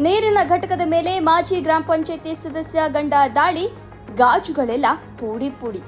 ನೀರಿನ ಘಟಕದ ಮೇಲೆ ಮಾಜಿ ಗ್ರಾಮ ಪಂಚಾಯಿತಿ ಸದಸ್ಯ ಗಂಡ ದಾಳಿ, ಗಾಜುಗಳೆಲ್ಲ ಪುಡಿ ಪುಡಿ.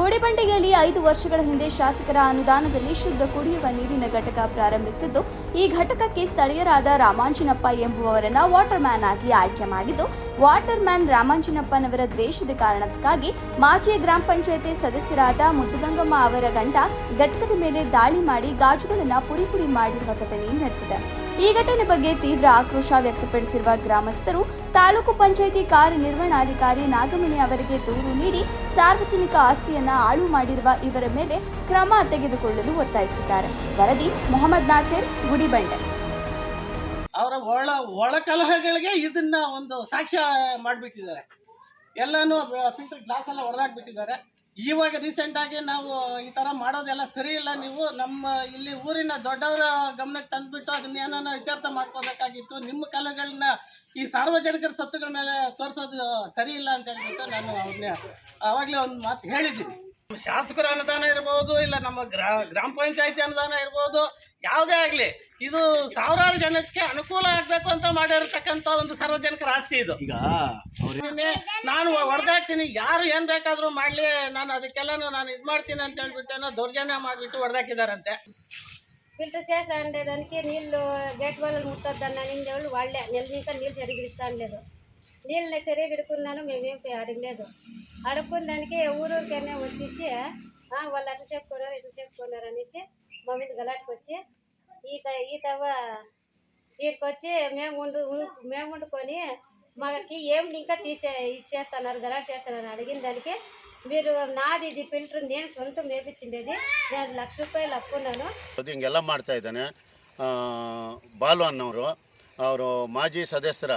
ಗುಡಿಬಂಡೆಯಲ್ಲಿ 5 ವರ್ಷಗಳ ಹಿಂದೆ ಶಾಸಕರ ಅನುದಾನದಲ್ಲಿ ಶುದ್ಧ ಕುಡಿಯುವ ನೀರಿನ ಘಟಕ ಪ್ರಾರಂಭಿಸಿದ್ದು, ಈ ಘಟಕಕ್ಕೆ ಸ್ಥಳೀಯರಾದ ರಾಮಾಂಜಿನಪ್ಪ ಎಂಬುವವರನ್ನ ವಾಟರ್ ಮ್ಯಾನ್ ಆಗಿ ಆಯ್ಕೆ ಮಾಡಿದ್ದು, ವಾಟರ್ ಮ್ಯಾನ್ ರಾಮಾಂಜಿನಪ್ಪನವರ ದ್ವೇಷದ ಕಾರಣಕ್ಕಾಗಿ ಮಾಜಿ ಗ್ರಾಮ ಪಂಚಾಯಿತಿ ಸದಸ್ಯರಾದ ಮುದ್ದುಗಂಗಮ್ಮ ಅವರ ಗಂಡ ಘಟಕದ ಮೇಲೆ ದಾಳಿ ಮಾಡಿ ಗಾಜುಗಳನ್ನು ಪುಡಿ ಪುಡಿ ಮಾಡಿರುವ ಘಟನೆ ನಡೆದಿದೆ. ಈ ಘಟನೆ ಬಗ್ಗೆ ತೀವ್ರ ಆಕ್ರೋಶ ವ್ಯಕ್ತಪಡಿಸಿರುವ ಗ್ರಾಮಸ್ಥರು ತಾಲೂಕು ಪಂಚಾಯಿತಿ ಕಾರ್ಯನಿರ್ವಹಣಾಧಿಕಾರಿ ನಾಗಮಣಿ ಅವರಿಗೆ ದೂರು ನೀಡಿ ಸಾರ್ವಜನಿಕ ಆಸ್ತಿಯನ್ನ ಹಾಳು ಮಾಡಿರುವ ಇವರ ಮೇಲೆ ಕ್ರಮ ತೆಗೆದುಕೊಳ್ಳಲು ಒತ್ತಾಯಿಸಿದ್ದಾರೆ. ವರದಿ ಮೊಹಮ್ಮದ್ ನಾಸೀರ್, ಗುಡಿಬಂಡೆ. ಅವರ ಒಳ ಕಲಹಗಳಿಗೆ ಇದನ್ನ ಒಂದು ಸಾಕ್ಷ್ಯ ಮಾಡಿಬಿಟ್ಟಿದ್ದಾರೆ. ಎಲ್ಲಾನು ಫಿಲ್ಟರ್ ಗ್ಲಾಸ್ ಎಲ್ಲ ಹೊಡೆದಾಕ್ಬಿಟ್ಟಿದ್ದಾರೆ. ಇವಾಗ ರೀಸೆಂಟಾಗಿ ನಾವು ಈ ಥರ ಮಾಡೋದೆಲ್ಲ ಸರಿ ಇಲ್ಲ, ನೀವು ನಮ್ಮ ಇಲ್ಲಿ ಊರಿನ ದೊಡ್ಡವರ ಗಮನಕ್ಕೆ ತಂದುಬಿಟ್ಟು ಅದನ್ನೇನೋ ಇತ್ಯರ್ಥ ಮಾಡ್ಕೋಬೇಕಾಗಿತ್ತು. ನಿಮ್ಮ ಕಲೆಗಳನ್ನ ಈ ಸಾರ್ವಜನಿಕರ ಸತ್ತುಗಳ ಮೇಲೆ ತೋರಿಸೋದು ಸರಿ ಇಲ್ಲ ಅಂತ ಹೇಳ್ಬಿಟ್ಟು ನಾನು ಅವ್ರನ್ನೇ ಆವಾಗಲೇ ಒಂದು ಮಾತು ಹೇಳಿದ್ದೀನಿ. ಶಾಸಕರ ಅನುದಾನ ಇರ್ಬೋದು, ಇಲ್ಲ ನಮ್ಮ ಗ್ರಾಮ ಪಂಚಾಯತಿ ಅನುದಾನ ಇರ್ಬೋದು, ಯಾವುದೇ ಆಗಲಿ ಇದು ಸಾವಿರಾರು ಜನಕ್ಕೆ ಅನುಕೂಲ ಆಗಬೇಕು ಅಂತ ಮಾಡಿರ್ತಕ್ಕಂಥ ಒಂದು ಸಾರ್ವಜನಿಕರ ಆಸ್ತಿ ಇದು. ಈಗ ನಾನು ಹೊಡೆದಾಕ್ತೀನಿ, ಯಾರು ಏನು ಬೇಕಾದರೂ ಮಾಡಲಿ, ನಾನು ಅದಕ್ಕೆಲ್ಲನೂ ನಾನು ಇದು ಮಾಡ್ತೀನಿ ಅಂತ ಹೇಳ್ಬಿಟ್ಟು ದೌರ್ಜನ್ಯ ಮಾಡಿಬಿಟ್ಟು ಹೊಡೆದಾಕಿದಾರಂತೆ. ఫిల్టర్ చేసే దానికి నీళ్ళు గేట్ వాళ్ళు ముట్టొద్దన్న నిందేవాళ్ళు వాళ్ళే ఇంకా నీళ్ళు సరిగ్గా ఇస్తాను. నీళ్ళని సరిగ్గా ఇడుకున్నాను, మేమేం అడగలేదు. అడుక్కున్న దానికి ఊరూరికైనా వచ్చేసి వాళ్ళు అట్లా చెప్పుకున్నారు ఇట్లా చెప్పుకున్నారు అనేసి మా మీద గలాట్కి వచ్చి ఈతవ వీటికి వచ్చి మేము వండుకొని మాకు ఏమి ఇంకా ఇచ్చేస్తున్నారు, గలాట్ చేస్తున్నారు. అడిగిన దానికి మీరు నాది ఇది ఫిల్టర్ నేను సొంతం మేపించిండేది, నేను ₹1,00,000 ಅಪ್ಪುన్నాను. ಹಿಂಗೆಲ್ಲ ಮಾಡ್ತಾ ಇದ್ದಾನೆ. ಬಾಲು ಅನ್ನೋರು, ಅವರು ಮಾಜಿ ಸದಸ್ಯರ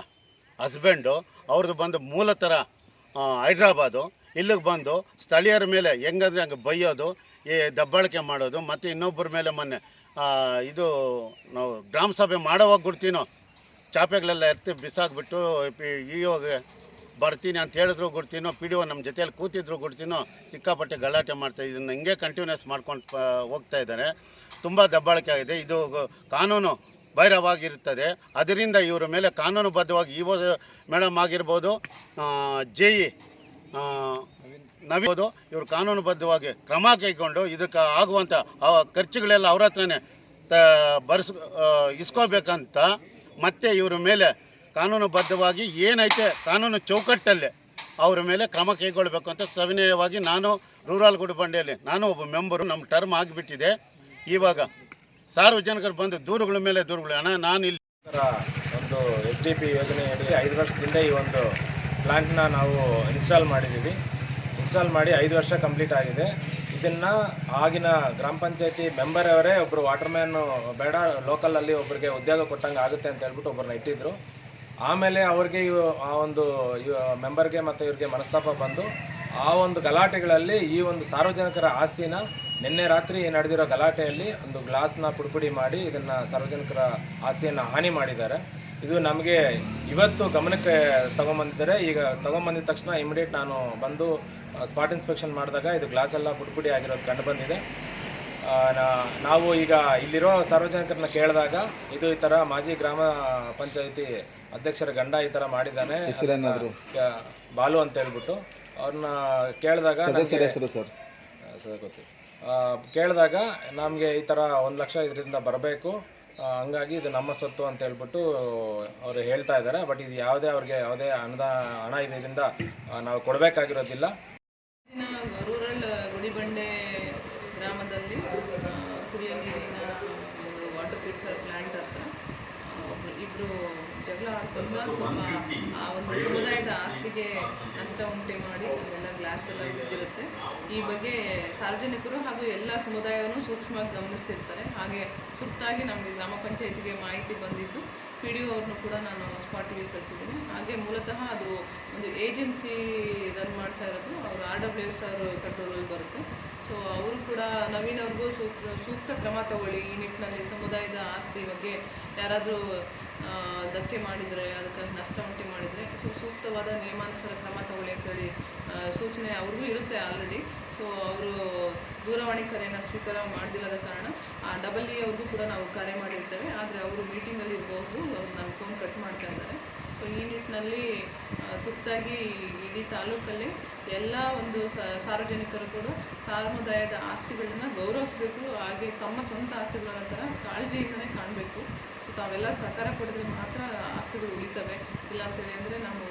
ಹಸ್ಬೆಂಡು, ಅವ್ರದ್ದು ಬಂದು ಮೂಲತಃ ಹೈದ್ರಾಬಾದು. ಇಲ್ಲಿಗೆ ಬಂದು ಸ್ಥಳೀಯರ ಮೇಲೆ ಹೆಂಗಂದ್ರೆ ಹಂಗೆ ಬೈಯೋದು, ಈ ದಬ್ಬಾಳಿಕೆ ಮಾಡೋದು, ಮತ್ತು ಇನ್ನೊಬ್ಬರ ಮೇಲೆ ಮೊನ್ನೆ ಇದು ನಾವು ಗ್ರಾಮ ಸಭೆ ಮಾಡೋವಾಗ ಗುಡ್ತೀನೋ ಚಾಪೆಗಳೆಲ್ಲ ಎತ್ತಿ ಬಿಸಾಕ್ಬಿಟ್ಟು ಇವಾಗ ಬರ್ತೀನಿ ಅಂತ ಹೇಳಿದ್ರು ಗುಡ್ತೀನೋ, ಪಿ ಡಿ ಒ ನಮ್ಮ ಜೊತೆಯಲ್ಲಿ ಕೂತಿದ್ರು ಗುಡ್ತೀನೋ, ಸಿಕ್ಕಾಪಟ್ಟೆ ಗಲಾಟೆ ಮಾಡ್ತಾ ಇದನ್ನು ಹಿಂಗೆ ಕಂಟಿನ್ಯೂಸ್ ಮಾಡ್ಕೊಂಡು ಹೋಗ್ತಾ ಇದ್ದಾರೆ. ತುಂಬ ದಬ್ಬಾಳಿಕೆ ಆಗಿದೆ. ಇದು ಕಾನೂನು ಬಹಿರವಾಗಿರುತ್ತದೆ. ಅದರಿಂದ ಇವರ ಮೇಲೆ ಕಾನೂನುಬದ್ಧವಾಗಿ ಇವ ಮೇಡಮ್ ಆಗಿರ್ಬೋದು, JE ನವೀಬೋದು, ಇವರು ಕಾನೂನುಬದ್ಧವಾಗಿ ಕ್ರಮ ಕೈಗೊಂಡು ಇದಕ್ಕೆ ಆಗುವಂಥ ಖರ್ಚುಗಳೆಲ್ಲ ಅವ್ರ ಹತ್ರನೇ ಇಸ್ಕೋಬೇಕಂತ, ಮತ್ತು ಇವರ ಮೇಲೆ ಕಾನೂನುಬದ್ಧವಾಗಿ ಏನೈತೆ ಕಾನೂನು ಚೌಕಟ್ಟಲ್ಲೇ ಅವರ ಮೇಲೆ ಕ್ರಮ ಕೈಗೊಳ್ಳಬೇಕು ಅಂತ ಸವಿನಯವಾಗಿ ನಾನು ರೂರಲ್ ಗುಡಿಬಂಡೆಯಲ್ಲಿ ನಾನು ಒಬ್ಬ ಮೆಂಬರು, ನಮ್ಮ ಟರ್ಮ್ ಆಗಿಬಿಟ್ಟಿದೆ. ಇವಾಗ ಸಾರ್ವಜನಿಕರು ಬಂದು ದೂರುಗಳ ಮೇಲೆ ದೂರುಗಳು ನಾನು ಇಲ್ಲಿ ಒಂದು SDP ಯೋಜನೆಯಡಿ 5 ವರ್ಷದಿಂದ ಈ ಒಂದು ಪ್ಲಾಂಟ್ನ ನಾವು ಇನ್ಸ್ಟಾಲ್ ಮಾಡಿದ್ದೀವಿ. ಇನ್ಸ್ಟಾಲ್ ಮಾಡಿ 5 ವರ್ಷ ಕಂಪ್ಲೀಟ್ ಆಗಿದೆ. ಇದನ್ನು ಆಗಿನ ಗ್ರಾಮ ಪಂಚಾಯತಿ ಮೆಂಬರ್ ಅವರೇ ಒಬ್ಬರು ವಾಟರ್ ಮ್ಯಾನು ಬೇಡ, ಲೋಕಲಲ್ಲಿ ಒಬ್ಬರಿಗೆ ಉದ್ಯೋಗ ಕೊಟ್ಟಂಗೆ ಆಗುತ್ತೆ ಅಂತ ಹೇಳ್ಬಿಟ್ಟು ಒಬ್ಬರನ್ನ ಇಟ್ಟಿದ್ರು. ಆಮೇಲೆ ಅವ್ರಿಗೆ ಆ ಒಂದು ಮೆಂಬರ್ಗೆ ಮತ್ತು ಇವ್ರಿಗೆ ಮನಸ್ತಾಪ ಬಂದು ಆ ಒಂದು ಗಲಾಟೆಗಳಲ್ಲಿ ಈ ಒಂದು ಸಾರ್ವಜನಿಕರ ಆಸ್ತಿನ ನಿನ್ನೆ ರಾತ್ರಿ ನಡೆದಿರೋ ಗಲಾಟೆಯಲ್ಲಿ ಒಂದು ಗ್ಲಾಸ್ನ ಪುಡಿಪುಡಿ ಮಾಡಿ ಇದನ್ನು ಸಾರ್ವಜನಿಕರ ಆಸ್ತಿಯನ್ನು ಹಾನಿ ಮಾಡಿದ್ದಾರೆ. ಇದು ನಮಗೆ ಇವತ್ತು ಗಮನಕ್ಕೆ ತೊಗೊಂಬಂದಿದ್ದಾರೆ. ಈಗ ತೊಗೊಂಬಂದಿದ ತಕ್ಷಣ ಇಮಿಡಿಯೇಟ್ ನಾನು ಬಂದು ಸ್ಪಾಟ್ ಇನ್ಸ್ಪೆಕ್ಷನ್ ಮಾಡಿದಾಗ ಇದು ಗ್ಲಾಸ್ ಎಲ್ಲ ಪುಡಿಪುಡಿ ಆಗಿರೋದು ಕಂಡು ಬಂದಿದೆ. ನಾವು ಈಗ ಇಲ್ಲಿರೋ ಸಾರ್ವಜನಿಕರನ್ನ ಕೇಳಿದಾಗ ಇದು ಈ ಥರ ಮಾಜಿ ಗ್ರಾಮ ಪಂಚಾಯಿತಿ ಅಧ್ಯಕ್ಷರ ಗಂಡ ಈ ಥರ ಮಾಡಿದ್ದಾನೆ, ಬಾಲು ಅಂತ ಹೇಳ್ಬಿಟ್ಟು ಅವ್ರನ್ನ ಕೇಳಿದಾಗ ಕೇಳಿದಾಗ ನಮಗೆ ಈ ಥರ 1,00,000 ಇದರಿಂದ ಬರಬೇಕು, ಹಂಗಾಗಿ ಇದು ನಮ್ಮ ಸ್ವತ್ತು ಅಂತ ಹೇಳ್ಬಿಟ್ಟು ಅವರು ಹೇಳ್ತಾ ಇದ್ದಾರೆ. ಬಟ್ ಇದು ಅವ್ರಿಗೆ ಯಾವುದೇ ಹಣ ಇದರಿಂದ ನಾವು ಕೊಡಬೇಕಾಗಿರೋದಿಲ್ಲ. ರೂರಲ್ ಗುಡಿಬಂಡೆ ಗ್ರಾಮದಲ್ಲಿ ಕುಡಿಯೋ ನೀರಿನ ವಾಟರ್ ಪ್ಯೂರಿಫೈಯರ್ ಪ್ಲ್ಯಾಂಟ್ ಹತ್ರ ಇಬ್ಬರು ಜಗಳ ಆಡ್ಕೊಂಡು ಆ ಒಂದು ಸಮುದಾಯದ ಆಸ್ತಿಗೆ ನಷ್ಟ ಉಂಟು ಮಾಡಿ ಅಲ್ಲೆಲ್ಲ ಗ್ಲಾಸ್ ಎಲ್ಲ ಬಿದ್ದಿರುತ್ತೆ. ಈ ಬಗ್ಗೆ ಸಾರ್ವಜನಿಕರು ಹಾಗೂ ಎಲ್ಲ ಸಮುದಾಯವನ್ನು ಸೂಕ್ಷ್ಮವಾಗಿ ಗಮನಿಸ್ತಿರ್ತಾರೆ. ಹಾಗೆ ತುರ್ತಾಗಿ ನಮಗೆ ಗ್ರಾಮ ಪಂಚಾಯತಿಗೆ ಮಾಹಿತಿ ಬಂದಿದ್ದು PDO ಅವ್ರನ್ನೂ ಕೂಡ ನಾನು ಸ್ಪಾಟಿಗೆ ಕಳಿಸಿದ್ದೀನಿ. ಹಾಗೆ ಮೂಲತಃ ಅದು ಒಂದು ಏಜೆನ್ಸಿ ರನ್ ಮಾಡ್ತಾ ಇರೋದು, ಅವರು RWS ಅವರು ಕಂಟ್ರೋಲಲ್ಲಿ ಬರುತ್ತೆ. ಸೊ ಅವರು ಕೂಡ ನವೀನ್ ಅವ್ರಿಗೂ ಸೂಕ್ತ ಕ್ರಮ ತಗೊಳ್ಳಿ, ಈ ನಿಟ್ಟಿನಲ್ಲಿ ಸಮುದಾಯದ ಆಸ್ತಿ ಬಗ್ಗೆ ಯಾರಾದರೂ ಧಕ್ಕೆ ಮಾಡಿದರೆ, ಅದಕ್ಕೆ ನಷ್ಟ ಉಂಟು ಮಾಡಿದರೆ ಸೂಕ್ತವಾದ ನಿಯಮಾನುಸಾರ ಕ್ರಮ ತಗೊಳ್ಳಿ ಅಂತೇಳಿ ಸೂಚನೆ ಯೋಚನೆ ಅವ್ರಿಗೂ ಇರುತ್ತೆ ಆಲ್ರೆಡಿ. ಸೊ ಅವರು ದೂರವಾಣಿ ಕರೆಯನ್ನು ಸ್ವೀಕಾರ ಮಾಡದಿಲ್ಲದ ಕಾರಣ ಡಬಲ್ ಇ ಅವ್ರಿಗೂ ಕೂಡ ನಾವು ಕರೆ ಮಾಡಿರ್ತೇವೆ. ಆದರೆ ಅವರು ಮೀಟಿಂಗಲ್ಲಿ ಇರಬಹುದು, ಅವ್ರು ನನ್ನ ಫೋನ್ ಕಟ್ ಮಾಡ್ತಾ ಇದ್ದಾರೆ. ಸೊ ಈ ನಿಟ್ಟಿನಲ್ಲಿ ತುರ್ತಾಗಿ ಇಡೀ ತಾಲೂಕಲ್ಲಿ ಎಲ್ಲ ಒಂದು ಸಾರ್ವಜನಿಕರು ಕೂಡ ಸಮುದಾಯದ ಆಸ್ತಿಗಳನ್ನ ಗೌರವಿಸಬೇಕು, ಹಾಗೆ ತಮ್ಮ ಸ್ವಂತ ಆಸ್ತಿಗಳ ನಂತರ ಕಾಳಜಿಯಿಂದನೇ ಕಾಣಬೇಕು. ಸೊ ತಾವೆಲ್ಲ ಸಹಕಾರ ಕೊಡಿದ್ರೆ ಮಾತ್ರ ಆಸ್ತಿಗಳು ಉಳಿತವೆ. ಇಲ್ಲ ಅಂತೇಳಿ ಅಂದರೆ ನಾವು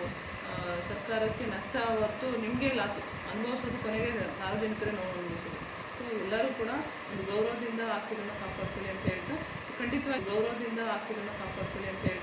ಸರ್ಕಾರಕ್ಕೆ ನಷ್ಟ ಹೊರತು ನಿಮಗೆ ಲಾಸು ಅನುಭವಿಸೋದು, ಕೊನೆಗೆ ಸಾರ್ವಜನಿಕರೇ ನೋವು ಅನುಭವಿಸೋದು. ಸೊ ಎಲ್ಲರೂ ಕೂಡ ಒಂದು ಗೌರವದಿಂದ ಆಸ್ತಿಗಳನ್ನ ಕಾಪಾಡ್ಕೊಳ್ಳಿ ಅಂತ ಹೇಳ್ತಾ, ಸೊ ಖಂಡಿತವಾಗಿ ಗೌರವದಿಂದ ಆಸ್ತಿಗಳನ್ನ ಕಾಪಾಡ್ಕೊಳ್ಳಿ ಅಂತ ಹೇಳ್ತಾ